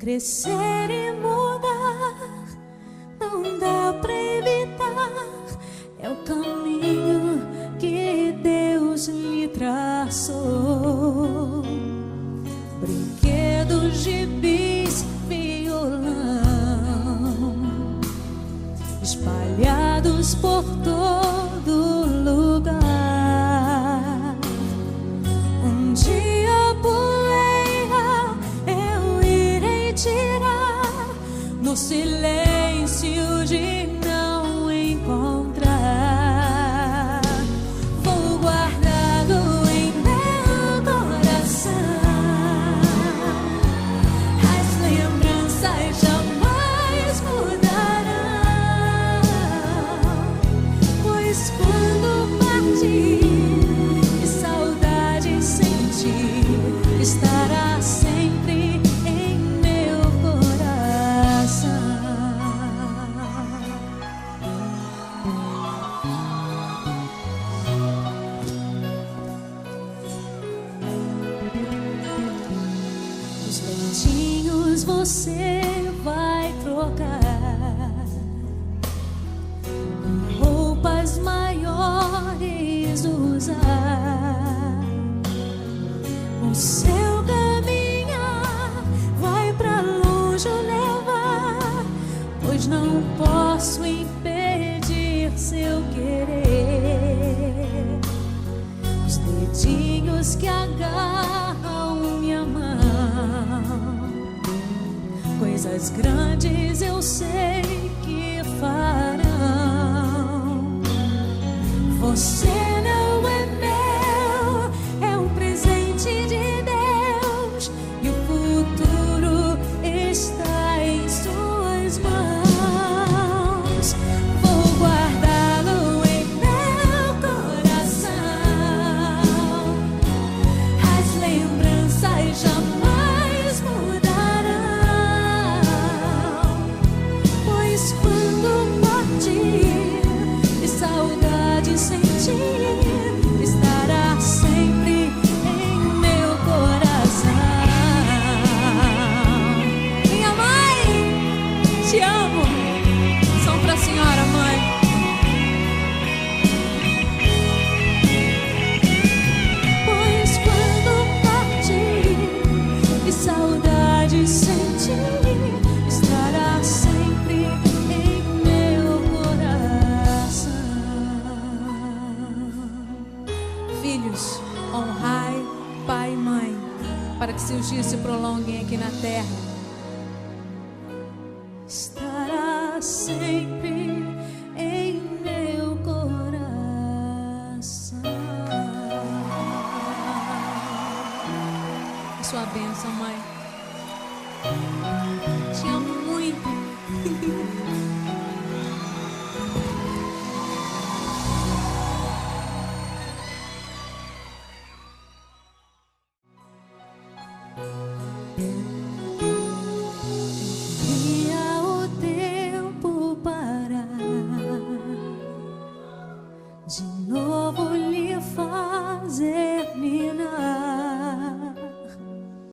crescer e mudar, não dá pra evitar. É o caminho que Deus lhe traçou. Brinquedos, gibis, violão, espalhados por todo lugar. Um dia a poeira eu irei tirar, no silêncio de não encontrar. Vou guardá-lo em meu coração, as lembranças jamais mudarão, pois quando partir e saudade sentir, estará sempre em meu coração. Os dentinhos você vai trocar, roupas maiores usar. O seu caminhar vai pra longe levar, pois não posso impedir seu querer. Os dedinhos que agarram minha mão, coisas grandes eu sei que farão. Você não é meu, é um presente de Deus, e o futuro está em suas mãos. Vou guardá-lo em meu coração, as lembranças jamais mudarão, pois quando partir e saudade sentir, estará sempre em meu coração. Minha mãe, te amo. Som pra senhora, mãe. Pois quando partir e saudade sentir, estará sempre em meu coração. Filhos, honrai pai e mãe, para que seus dias se prolonguem aqui na terra. Estará sempre em meu coração. A sua bênção, mãe. Te amo muito.